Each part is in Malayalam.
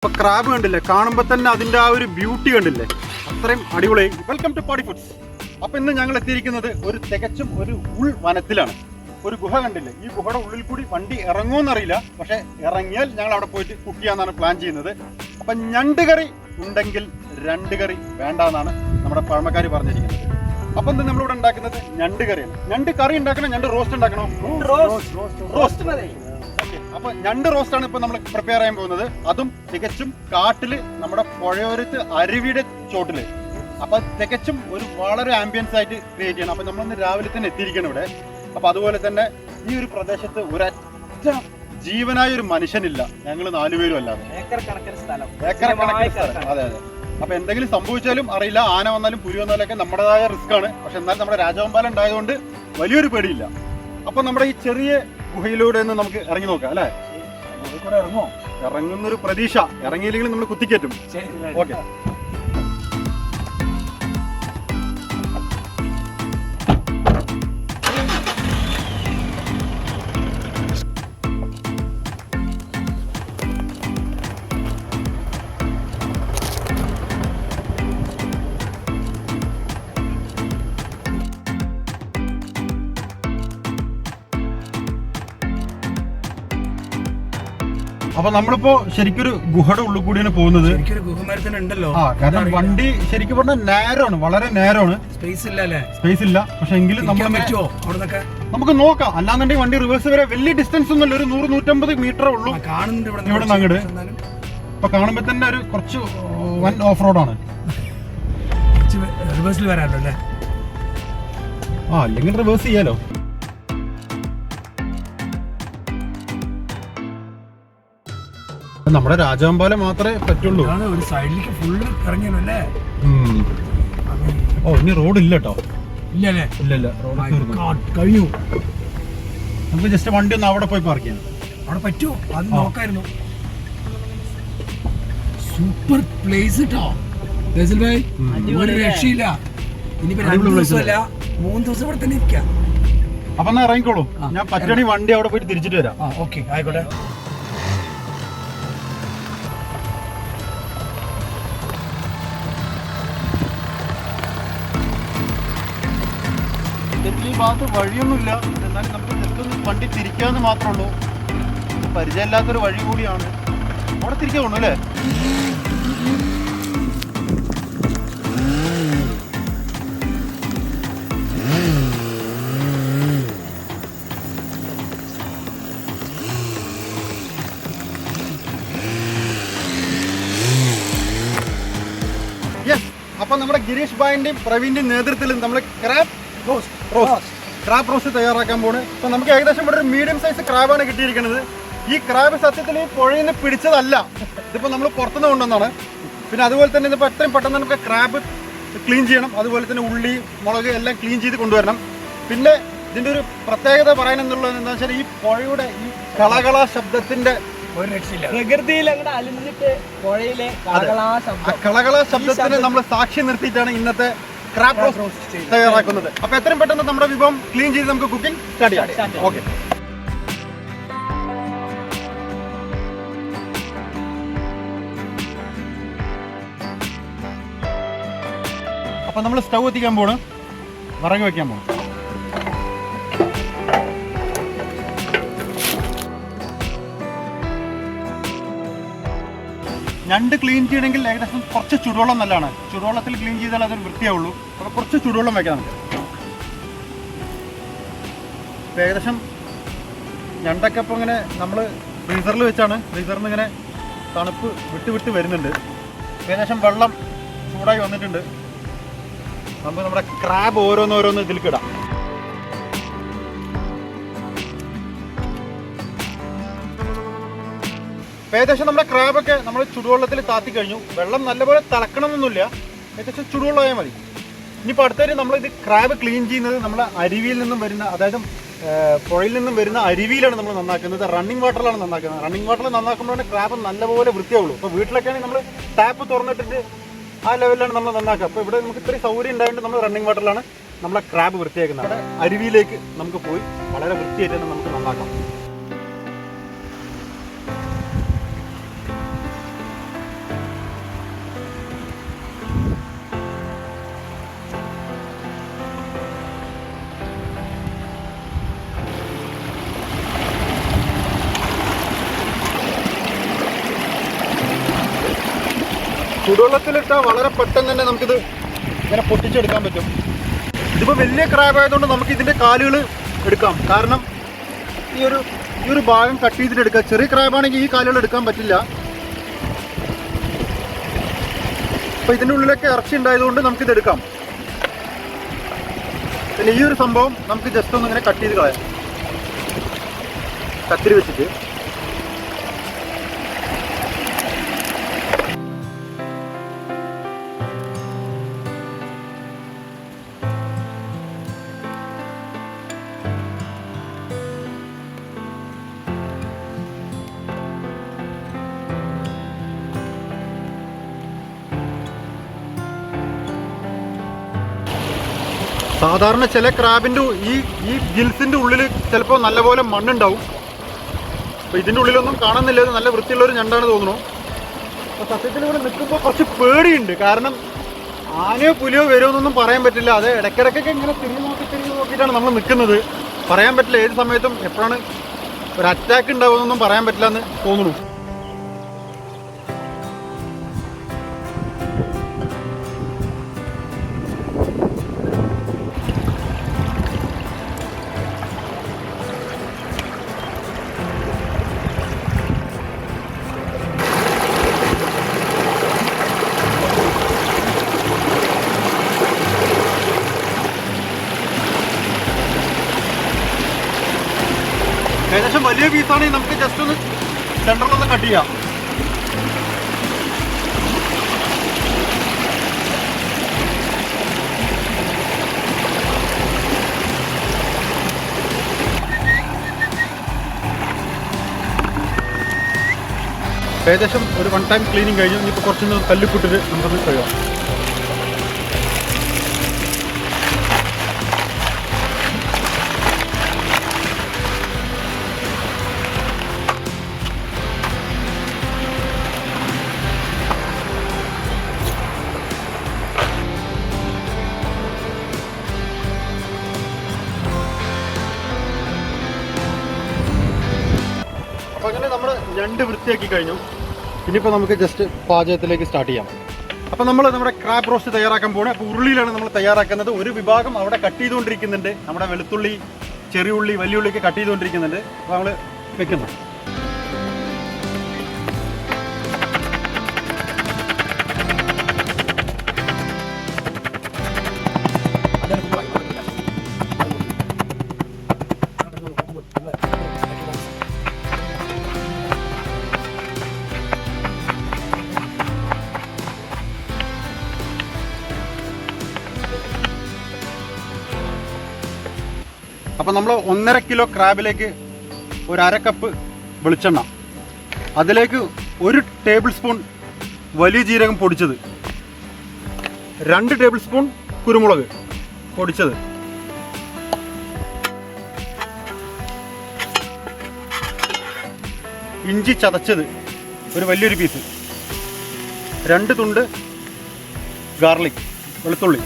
അപ്പോൾ ക്രാബ് കണ്ടില്ലേ, കാണുമ്പോൾ തന്നെ അതിൻ്റെ ആ ഒരു ബ്യൂട്ടി കണ്ടില്ലേ, അത്രയും അടിപൊളിയായി. വെൽക്കം ടു പാടി ഫുഡ്സ്. അപ്പോൾ ഇന്ന് ഞങ്ങൾ എത്തിയിരിക്കുന്നത് ഒരു തികച്ചും ഒരു വനത്തിലാണ്. ഒരു ഗുഹ കണ്ടില്ലേ, ഈ ഗുഹയുടെ ഉള്ളിൽ കൂടി വണ്ടി ഇറങ്ങുമെന്നറിയില്ല, പക്ഷേ ഇറങ്ങിയാൽ ഞങ്ങൾ അവിടെ പോയിട്ട് കുക്ക് ചെയ്യാമെന്നാണ് പ്ലാൻ ചെയ്യുന്നത്. അപ്പം ഞണ്ട് കറി ഉണ്ടെങ്കിൽ രണ്ട് കറി വേണ്ട എന്നാണ് നമ്മുടെ പഴമക്കാർ പറഞ്ഞിരിക്കുന്നത്. അപ്പം ഇന്ന് നമ്മളിവിടെ ഉണ്ടാക്കുന്നത് ഞണ്ട് കറിയാണ്. ഞണ്ട് കറി ഉണ്ടാക്കണം, ഞണ്ട് റോസ്റ്റ് ഉണ്ടാക്കണോ? റോസ്റ്റ്. അപ്പൊ ഞണ്ട് റോസ്റ്റ് ആണ് ഇപ്പൊ നമ്മൾ പ്രിപ്പയർ ചെയ്യാൻ പോകുന്നത്. അതും തികച്ചും കാട്ടില്, നമ്മുടെ പുഴയോരത്ത് അരുവിയുടെ ചോട്ടില്. അപ്പൊ തികച്ചും ഒരു വളരെ ആംബിയൻസ് ആയിട്ട് ക്രിയേറ്റ് ചെയ്യണം. അപ്പൊ നമ്മളിന്ന് രാവിലെ തന്നെ എത്തിയിരിക്കണം ഇവിടെ. അപ്പൊ അതുപോലെ തന്നെ ഈ ഒരു പ്രദേശത്ത് ഒരൊറ്റ ജീവനായ ഒരു മനുഷ്യനില്ല, ഞങ്ങൾ 4 പേരും അല്ലാതെ. ഏക്കർ കണക്കിന് സ്ഥലം. അതെ അതെ. അപ്പൊ എന്തെങ്കിലും സംഭവിച്ചാലും അറിയില്ല, ആന വന്നാലും പുലി വന്നാലും ഒക്കെ നമ്മുടേതായ റിസ്ക് ആണ്. പക്ഷെ എന്നാലും നമ്മുടെ രാജവമ്പാലം ഉണ്ടായതുകൊണ്ട് വലിയൊരു പേടിയില്ല. അപ്പൊ നമ്മുടെ ഈ ചെറിയ ഗുഹയിലൂടെ ഒന്ന് നമുക്ക് ഇറങ്ങി നോക്കാം അല്ലേ? ഇറങ്ങുന്നൊരു പ്രതീക്ഷ. ഇറങ്ങിയില്ലെങ്കിൽ നമ്മൾ കുത്തിക്കയറ്റും. ഓക്കെ. അപ്പൊ നമ്മളിപ്പോ ശരിക്കൊരു ഗുഹയുടെ ഉള്ളിൽ കൂടിയാണ് പോകുന്നത്. കാരണം വണ്ടി ശരിക്കും പറഞ്ഞാൽ നേരമാണ്, വളരെ നേരമാണ്. സ്പേസ് ഇല്ല. പക്ഷെ എങ്കിലും നമുക്ക് നോക്കാം. അല്ലാന്നുണ്ടെങ്കിൽ വണ്ടി റിവേഴ്സ് വരെ വലിയ ഡിസ്റ്റൻസ് ഒന്നുമില്ല, ഒരു 100-150 മീറ്ററേ ഉള്ളൂ ഇവിടെ നിന്ന് അങ്ങോട്ട്. അപ്പൊ കാണുമ്പോ തന്നെ ഒരു കുറച്ച് വൻ ഓഫ് റോഡാണ്. റിവേഴ്സിൽ വരാനോ അല്ലേ? അല്ലെങ്കിൽ റിവേഴ്സ് ചെയ്യാലോ. നമ്മുടെ രാജവമ്പാലം മാത്രമേ പറ്റുള്ളൂ. ഒരു സൈഡിലേക്ക് ഫുള്ള് ഇറങ്ങിയല്ലേ? ഇനി റോഡ് ഇല്ല കേട്ടോ. ഇല്ല റോഡ് കഴിഞ്ഞു. നമുക്ക് ജസ്റ്റ് വണ്ടി ഒന്ന് അവിടെ പോയി പാർക്ക് ചെയ്യാം. അവിടെ പറ്റുമോ? അത് നോക്കായിരുന്നു. സൂപ്പർ പ്ലേസ് കേട്ടോ ഭായ്, ഒരു രക്ഷയില്ല. ഇനിയിപ്പോ 2 ദിവസമല്ല 3 ദിവസം ഇവിടെ തന്നെ ഇരിക്കാം. അപ്പൊ എന്നാ ഇറങ്ങിക്കോളൂ. ഞാൻ പറ്റുകയാണെങ്കിൽ വണ്ടി അവിടെ പോയിട്ട് തിരിച്ചിട്ട് വരാം. ഓക്കെ, ആയിക്കോട്ടെ. ഈ ഭാഗത്ത് വഴിയൊന്നുമില്ല, എന്നാലും നമുക്ക് ജസ്റ്റ് ഒന്ന് വണ്ടി തിരിക്കാന്ന് മാത്രമേ ഉള്ളൂ. പരിചയമില്ലാത്തൊരു വഴി കൂടിയാണ്. അവിടെ തിരിക്കാൻ കൊണ്ടു അല്ലേ? അപ്പൊ നമ്മുടെ ഗിരീഷ് ഭായിന്റെയും പ്രവീണിന്റെയും നേതൃത്വത്തിൽ നമ്മൾ ക്രാബ് റോസ്റ്റ് തയ്യാറാക്കാൻ പോണ്. അപ്പൊ നമുക്ക് ഏകദേശം ഇവിടെ ഒരു മീഡിയം സൈസ് ക്രാബാണ് കിട്ടിയിരിക്കുന്നത്. ഈ ക്രാബ് സത്യത്തിൽ ഈ പുഴയിൽ നിന്ന് പിടിച്ചതല്ല, ഇതിപ്പോ നമ്മൾ പുറത്തുനിന്ന് കൊണ്ടുവന്നാണ്. പിന്നെ അതുപോലെ തന്നെ ഇതിപ്പോൾ എത്രയും പെട്ടെന്ന് നമുക്ക് ക്രാബ് ക്ലീൻ ചെയ്യണം. അതുപോലെ തന്നെ ഉള്ളി, മുളക് എല്ലാം ക്ലീൻ ചെയ്ത് കൊണ്ടുവരണം. പിന്നെ ഇതിന്റെ ഒരു പ്രത്യേകത പറയാനെന്നുള്ളത് എന്താ വെച്ചാൽ, ഈ പുഴയുടെ ഈ കളകള ശബ്ദത്തിന്റെ ഒരു രക്ഷയില്ല. പ്രകൃതിയിൽ അങ്ങോട്ട് അലിഞ്ഞിട്ട് പുഴയിലെ കളകള ശബ്ദത്തിന് നമ്മൾ സാക്ഷി നിർത്തിയിട്ടാണ് ഇന്നത്തെ ക്രാബ് റോസ്റ്റ് തയ്യാറാക്കുന്നത്. അപ്പൊ എത്രയും പെട്ടെന്ന് നമ്മുടെ വിഭവം ക്ലീൻ ചെയ്ത് നമുക്ക് കുക്കിംഗ് സ്റ്റാർട്ട് ചെയ്യാം. ഓക്കെ. അപ്പൊ നമ്മൾ സ്റ്റൗ എത്തിക്കാൻ പോണ്, വിറക് വെക്കാൻ പോണ്. ഞണ്ട് ക്ലീൻ ചെയ്യണമെങ്കിൽ ഏകദേശം കുറച്ച് ചുടുവെള്ളം നല്ലതാണ്. ചുടുവെള്ളത്തിൽ ക്ലീൻ ചെയ്താൽ അതൊരു വൃത്തിയാവുള്ളൂ. അപ്പോൾ കുറച്ച് ചുടുവെള്ളം വയ്ക്കാം നമുക്ക്. ഇപ്പോൾ ഏകദേശം ഞണ്ടൊക്കെ ഇപ്പോൾ ഇങ്ങനെ നമ്മൾ ഫ്രീസറിൽ വെച്ചാണ്, ഫ്രീസറിൽ നിന്ന് ഇങ്ങനെ തണുപ്പ് വിട്ട് വരുന്നുണ്ട്. ഏകദേശം വെള്ളം ചൂടായി വന്നിട്ടുണ്ട്. നമുക്ക് നമ്മുടെ ക്രാബ് ഓരോന്നോരോന്ന് ഇതിൽക്കിടാം. ഏകദേശം നമ്മുടെ ക്രാബൊക്കെ നമ്മൾ ചുടുവെള്ളത്തിൽ താത്തി കഴിഞ്ഞു. വെള്ളം നല്ലപോലെ തിളക്കണമെന്നൊന്നുമില്ല, ഏകദേശം ചുടുവെള്ളമായാൽ മതി. ഇനിയിപ്പോൾ അടുത്തായിട്ട് നമ്മളിത് ക്രാബ് ക്ലീൻ ചെയ്യുന്നത് നമ്മുടെ അരുവിയിൽ നിന്നും വരുന്ന, അതായത് പുഴയിൽ നിന്നും വരുന്ന അരുവിയിലാണ് നമ്മൾ നന്നാക്കുന്നത്. റണ്ണിങ് വാട്ടറിലാണ് നന്നാക്കുന്നത്. റണ്ണിങ് വാട്ടറിൽ നന്നാക്കുമ്പോഴാണ് ക്രാബ് നല്ലപോലെ വൃത്തിയാവുള്ളൂ. ഇപ്പോൾ വീട്ടിലൊക്കെയാണെങ്കിൽ നമ്മൾ ടാപ്പ് തുറന്നിട്ടിട്ട് ആ ലെവലിലാണ് നമ്മൾ നന്നാക്കുക. അപ്പോൾ ഇവിടെ നമുക്ക് ഇത്രയും സൗകര്യം ഉണ്ടായതുകൊണ്ട് നമ്മൾ റണ്ണിങ് വാട്ടറിലാണ് നമ്മളെ ക്രാബ് വൃത്തിയാക്കുന്നത്. അവിടെ അരുവിയിലേക്ക് നമുക്ക് പോയി വളരെ വൃത്തിയായിട്ട് തന്നെ നമുക്ക് നന്നാക്കാം. ചൂടുവെള്ളത്തിലിട്ടാൽ വളരെ പെട്ടെന്ന് തന്നെ നമുക്കിത് ഇങ്ങനെ പൊട്ടിച്ചെടുക്കാൻ പറ്റും. ഇതിപ്പോൾ വലിയ ക്രാബ് ആയതുകൊണ്ട് നമുക്ക് ഇതിൻ്റെ കാലുകൾ എടുക്കാം. കാരണം ഈ ഒരു ഭാഗം കട്ട് ചെയ്തിട്ടെടുക്കാം. ചെറിയ ക്രാബാണെങ്കിൽ ഈ കാലുകൾ എടുക്കാൻ പറ്റില്ല. അപ്പോൾ ഇതിൻ്റെ ഉള്ളിലൊക്കെ ഇറച്ചി ഉണ്ടായതുകൊണ്ട് നമുക്കിത് എടുക്കാം. പിന്നെ ഈ ഒരു സംഭവം നമുക്ക് ജസ്റ്റ് ഒന്ന് ഇങ്ങനെ കട്ട് ചെയ്ത് കളയാം കത്തിരി വെച്ചിട്ട്. സാധാരണ ചില ക്രാബിൻ്റെ ഈ ഗിൽസിൻ്റെ ഉള്ളിൽ ചിലപ്പോൾ നല്ലപോലെ മണ്ണുണ്ടാവും. അപ്പോൾ ഇതിൻ്റെ ഉള്ളിലൊന്നും കാണുന്നില്ല. ഇത് നല്ല വൃത്തിയുള്ളൊരു ഞണ്ടാണ് തോന്നുന്നു. അപ്പോൾ സത്യത്തിൽ ഇവിടെ നിൽക്കുമ്പോൾ കുറച്ച് പേടിയുണ്ട്. കാരണം ആനയോ പുലിയോ വരുമെന്നൊന്നും പറയാൻ പറ്റില്ല. അത് ഇടയ്ക്കിടയ്ക്കൊക്കെ ഇങ്ങനെ തിരിഞ്ഞ് നോക്കിയിട്ടാണ് നമ്മൾ നിൽക്കുന്നത്. പറയാൻ പറ്റില്ല ഏത് സമയത്തും എപ്പോഴാണ് ഒരു അറ്റാക്ക് ഉണ്ടാവുമെന്നൊന്നും പറയാൻ പറ്റില്ല എന്ന് തോന്നുന്നു. ഏകദേശം വലിയ പീസാണെങ്കിൽ നമുക്ക് ജസ്റ്റ് ഒന്ന് സെൻറ്ററിലൊന്ന് കട്ട് ചെയ്യാം. ഏകദേശം ഒരു 1 ടൈം ക്ലീനിങ് കഴിഞ്ഞു. ഇനിയിപ്പോൾ കുറച്ചൊന്ന് കല്ലിപ്പിട്ടിട്ട് നമുക്കൊന്ന് കഴുകാം. അപ്പോൾ അങ്ങനെ നമ്മൾ ഞണ്ട് വൃത്തിയാക്കി കഴിഞ്ഞു. ഇനിയിപ്പോൾ നമുക്ക് ജസ്റ്റ് പാചകത്തിലേക്ക് സ്റ്റാർട്ട് ചെയ്യാം. അപ്പോൾ നമ്മൾ നമ്മുടെ ക്രാബ് റോസ്റ്റ് തയ്യാറാക്കാൻ പോകുന്നത്. അപ്പോൾ ഉരുളിയിലാണ് നമ്മൾ തയ്യാറാക്കുന്നത്. ഒരു വിഭാഗം അവിടെ കട്ട് ചെയ്തുകൊണ്ടിരിക്കുന്നുണ്ട്. നമ്മുടെ വെളുത്തുള്ളി, ചെറിയ ഉള്ളി, വലിയ ഉള്ളിയൊക്കെ കട്ട് ചെയ്തുകൊണ്ടിരിക്കുന്നുണ്ട്. അപ്പോൾ നമ്മൾ വെക്കുന്നു. അപ്പോൾ നമ്മൾ 1.5 കിലോ ക്രാബിലേക്ക് ഒരു 1/2 കപ്പ് വെളിച്ചെണ്ണ, അതിലേക്ക് 1 ടേബിൾ സ്പൂൺ വലിയ ജീരകം പൊടിച്ചത്, 2 ടേബിൾ സ്പൂൺ കുരുമുളക് പൊടിച്ചത്, ഇഞ്ചി ചതച്ചത് ഒരു വലിയൊരു പീസ്, 2 തുണ്ട് ഗാർലിക് വെളുത്തുള്ളി,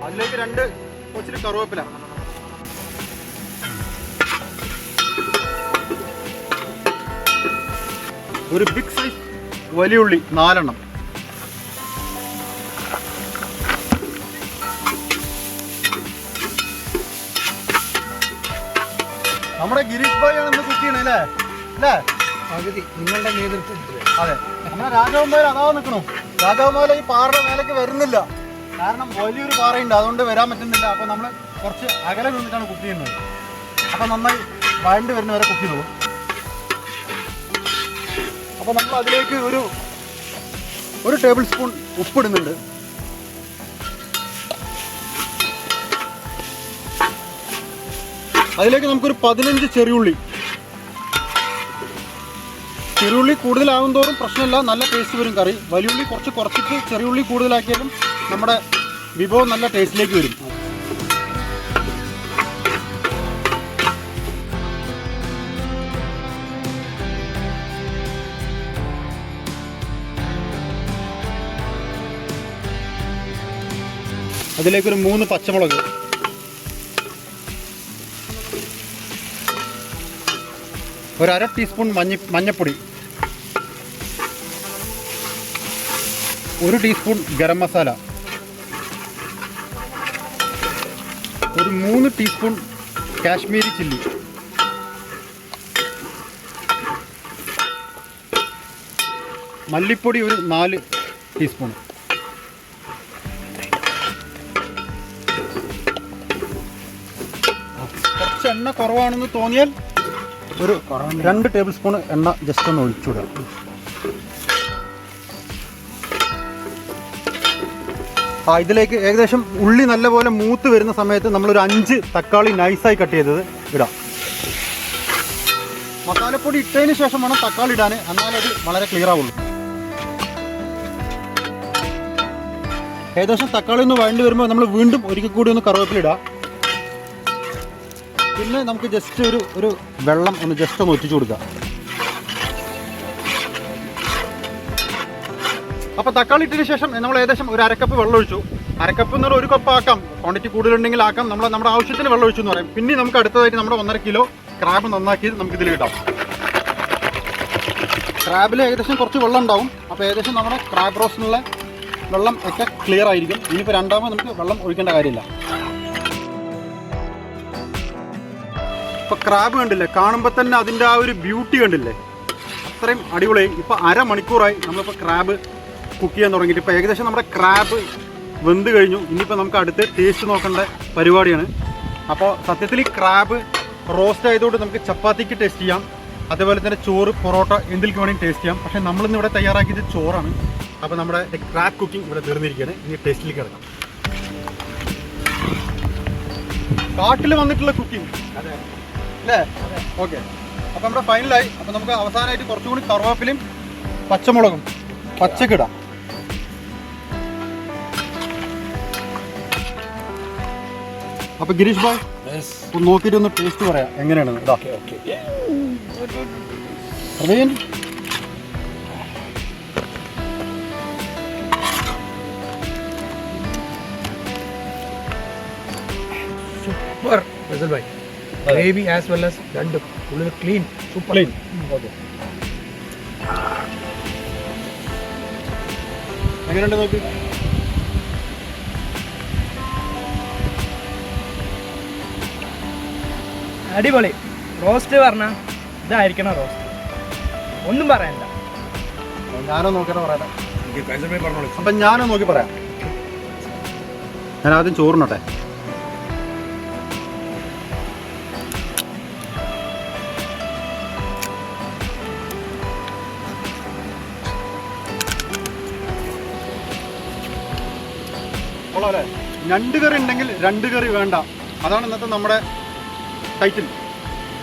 അതിലേക്ക് 2 കൊച്ചിരി കറുവേപ്പില, ഒരു ബിഗ് സൈസ് വലിയ ഉള്ളി 4 എണ്ണം, നമ്മുടെ ഗിരീഷ് ഭായി ആണ് ഇന്ന് കുക്ക് ചെയ്യണേ അല്ലേ അല്ലേ? പകുതി നിങ്ങളുടെ നേതൃത്വത്തിൽ. അതെ, നമ്മുടെ രാജാവന്മാർ അതാ നിൽക്കണു. രാജാവന്മാർ ഈ പാറയുടെ മേലേക്ക് വരുന്നില്ല, കാരണം വലിയൊരു പാറയുണ്ട്, അതുകൊണ്ട് വരാൻ പറ്റുന്നില്ല. അപ്പോൾ നമ്മൾ കുറച്ച് അകലെ നിന്നിട്ടാണ് കുക്ക് ചെയ്യുന്നത്. അപ്പോൾ നന്നായി വഴണ്ട് വരുന്നവരെ കുക്ക് ചെയ്തോളൂ. അപ്പോൾ നമ്മൾ അതിലേക്ക് ഒരു ടേബിൾ സ്പൂൺ ഉപ്പിടുന്നുണ്ട്. അതിലേക്ക് നമുക്കൊരു 15 ചെറിയുള്ളി കൂടുതലാകും തോറും പ്രശ്നമില്ല, നല്ല ടേസ്റ്റ് വരും കറി. വലിയുള്ളി കുറച്ചിട്ട് ചെറിയുള്ളി കൂടുതലാക്കിയാലും നമ്മുടെ വിഭവം നല്ല ടേസ്റ്റിലേക്ക് വരും. അതിലേക്കൊരു 3 പച്ചമുളക്, ഒരു 1/2 ടീസ്പൂൺ മഞ്ഞൾപ്പൊടി, 1 ടീസ്പൂൺ ഗരം മസാല, ഒരു 3 ടീസ്പൂൺ കാശ്മീരി ചില്ലി, മല്ലിപ്പൊടി ഒരു 4 ടീസ്പൂൺ, കുറച്ച് എണ്ണ കുറവാണെന്ന് തോന്നിയാൽ ഒരു 2 ടേബിൾ സ്പൂൺ എണ്ണ ജസ്റ്റ് ഒന്ന് ഒഴിച്ചുവിടുക. ഇതിലേക്ക് ഏകദേശം ഉള്ളി നല്ലപോലെ മൂത്ത് വരുന്ന സമയത്ത് നമ്മളൊരു 5 തക്കാളി നൈസായി കട്ട് ചെയ്തത് ഇടാം. മസാലപ്പൊടി ഇട്ടതിന് ശേഷം വേണം തക്കാളി ഇടാൻ, എന്നാലത് വളരെ ക്ലിയർ ആവുള്ളൂ. ഏകദേശം തക്കാളി ഒന്ന് വഴണ്ടി വരുമ്പോൾ നമ്മൾ വീണ്ടും ഒരിക്കൽ കൂടി ഒന്ന് കറിവേപ്പില ഇടാം. പിന്നെ നമുക്ക് ജസ്റ്റ് ഒരു വെള്ളം ഒന്ന് ജസ്റ്റ് ഒന്ന് ഒറ്റിച്ചു കൊടുക്കുക. അപ്പോൾ തക്കാളി ഇട്ടതിന് ശേഷം നമ്മൾ ഏകദേശം ഒരു 1/2 കപ്പ് വെള്ളം ഒഴിച്ചു. 1/2 കപ്പ് എന്ന് പറഞ്ഞാൽ 1 കപ്പ് ആക്കാം, ക്വാണ്ടിറ്റി കൂടുതലുണ്ടെങ്കിൽ ആക്കാം. നമ്മുടെ ആവശ്യത്തിന് വെള്ളം ഒഴിച്ചു എന്ന് പറയും. പിന്നെ നമുക്ക് അടുത്തതായിട്ട് നമ്മുടെ 1.5 കിലോ ക്രാബ് നന്നാക്കി നമുക്കിതിൽ ഇടാം. ക്രാബിൽ ഏകദേശം കുറച്ച് വെള്ളം ഉണ്ടാവും. അപ്പോൾ ഏകദേശം നമ്മുടെ ക്രാബ് റോസ്റ്റിനുള്ള വെള്ളം ഒക്കെ ക്ലിയർ ആയിരിക്കും. ഇനിയിപ്പോൾ രണ്ടാമത് നമുക്ക് വെള്ളം ഒഴിക്കേണ്ട കാര്യമില്ല. ഇപ്പോൾ ക്രാബ് കണ്ടില്ലേ, കാണുമ്പോൾ തന്നെ അതിൻ്റെ ആ ഒരു ബ്യൂട്ടി കണ്ടില്ലേ, അത്രയും അടിപൊളിയായി. ഇപ്പോൾ 1/2 മണിക്കൂറായി നമ്മളിപ്പോൾ ക്രാബ് കുക്ക് ചെയ്യാൻ തുടങ്ങിയിട്ട്. ഇപ്പോൾ ഏകദേശം നമ്മുടെ ക്രാബ് വെന്ത് കഴിഞ്ഞു. ഇനിയിപ്പോൾ നമുക്ക് അടുത്ത് ടേസ്റ്റ് നോക്കേണ്ട പരിപാടിയാണ്. അപ്പോൾ സത്യത്തിൽ ഈ ക്രാബ് റോസ്റ്റ് ആയതുകൊണ്ട് നമുക്ക് ചപ്പാത്തിക്ക് ടേസ്റ്റ് ചെയ്യാം, അതേപോലെ തന്നെ ചോറ്, പൊറോട്ട എന്തിലേക്ക് വേണമെങ്കിൽ ടേസ്റ്റ് ചെയ്യാം. പക്ഷേ നമ്മളിന്ന് ഇവിടെ തയ്യാറാക്കിയത് ചോറാണ്. അപ്പോൾ നമ്മുടെ ക്രാബ് കുക്കിംഗ് ഇവിടെ തീർന്നിരിക്കുകയാണ്. ഇനി ടേസ്റ്റിലേക്ക് കിടക്കാം. കാട്ടിൽ വന്നിട്ടുള്ള കുക്കിംഗ് അല്ലേ? ഓക്കെ, അപ്പോൾ നമ്മുടെ ഫൈനലായി. അപ്പോൾ നമുക്ക് അവസാനമായിട്ട് കുറച്ചുകൂടി കറുവേപ്പിലയും പച്ചമുളകും പച്ചക്കിടാം. അപ്പോൾ ഗിരീഷ് ഭായ് ഒന്ന് നോക്കിയിട്ട് ഒന്ന് ടേസ്റ്റ് പറയാം എങ്ങനെയാണെന്ന്. ഇതാ Praveen, super Faisal bhai. Gravy as well as രണ്ടും ഉള്ളിൽ ക്ലീൻ, സൂപ്പർ ക്ലീൻ. ഓക്കെ, എങ്ങനെയുണ്ട് നോക്കി. അടിപൊളി റോസ്റ്റ് പറഞ്ഞാൽ ഇതായിരിക്കണം റോസ്റ്റ്, ഒന്നും പറയണ്ട. ഞാനോ നോക്കിയിട്ട് പറയാം. ഫൈസൽ ഭായ് പറഞ്ഞോളൂ. അപ്പം ഞാനോ നോക്കി പറയാം. ഞാൻ ആദ്യം ചോറിനട്ടെ. കൊള്ളാമല്ലേ? 2 കറി ഉണ്ടെങ്കിൽ 2 കറി വേണ്ട, അതാണ് ഇന്നത്തെ നമ്മുടെ ടൈറ്റിൽ.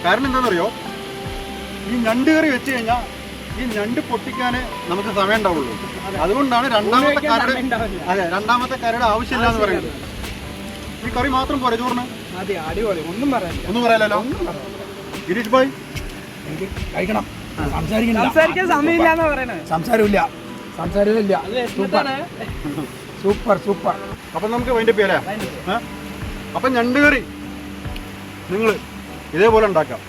കാരണം എന്താണെന്നറിയോ, ഈ 2 കറി വെച്ച് കഴിഞ്ഞാൽ ഈ ഞണ്ട് പൊട്ടിക്കാൻ നമുക്ക് സമയം ഉണ്ടാവുള്ളൂ. അതുകൊണ്ടാണ് രണ്ടാമത്തെ കറിയുടെ ആവശ്യമില്ല എന്ന് പറയുന്നത്. ഈ കറി മാത്രം പോരെ ചോറിന്? അടിപൊളി, ഒന്നും ഒന്നും പറയാലോ. ഗിരീഷ് ഭായ് എനിക്ക് കഴിക്കണം, സംസാരിക്കാൻ സമയമില്ല പറയണേ. സംസാരമില്ല. Super super. അപ്പം നമുക്ക് വൈൻഡപ്പ് ചെയ്യാം. അപ്പം ഞണ്ട് കറി നിങ്ങൾ ഇതേപോലെ ഉണ്ടാക്കാം.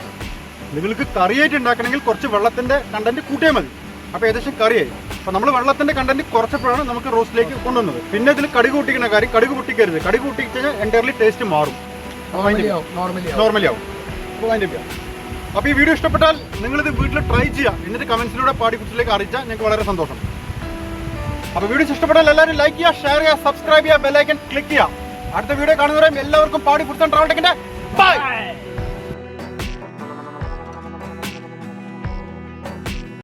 നിങ്ങൾക്ക് കറിയായിട്ട് ഉണ്ടാക്കണമെങ്കിൽ കുറച്ച് വെള്ളത്തിൻ്റെ കണ്ടന്റ് കൂട്ടിയാൽ മതി. അപ്പോൾ ഏകദേശം കറിയായി. അപ്പോൾ നമ്മൾ വെള്ളത്തിൻ്റെ കണ്ടന്റ് കുറച്ചപ്പോഴാണ് നമുക്ക് റോസ്റ്റിലേക്ക് കൊണ്ടുവന്നത്. പിന്നെ ഇതിൽ കടുക് പൊട്ടിക്കുന്ന കാര്യം, കടുക് പൊട്ടിക്കരുത്. കടുക് പൊട്ടിക്കഴിഞ്ഞാൽ എൻ്റയർലി ടേസ്റ്റ് മാറും, നോർമലി ആവും. അപ്പോൾ വൈൻഡപ്പ് ചെയ്യാം. അപ്പോൾ ഈ വീഡിയോ ഇഷ്ടപ്പെട്ടാൽ നിങ്ങളിത് വീട്ടിൽ ട്രൈ ചെയ്യുക. എന്നിട്ട് കമൻസിലൂടെ പാടി ഫുഡ്സിലേക്ക് അറിയിച്ചാൽ ഞങ്ങൾക്ക് വളരെ സന്തോഷം. അപ്പോൾ വീഡിയോസ് ഇഷ്ടപ്പെട്ടാൽ എല്ലാവരും ലൈക്ക് ചെയ്യുക, ഷെയർ ചെയ്യുക, സബ്സ്ക്രൈബ് ചെയ്യുക, ബെല്ലൈക്കൻ ക്ലിക്ക് ചെയ്യുക. അടുത്ത വീഡിയോ കാണുന്നവരെയും എല്ലാവർക്കും പാടി ഫുഡ്സ് ആൻഡ് ട്രാവൽ ടെക്കിൻ്റെ ബൈ.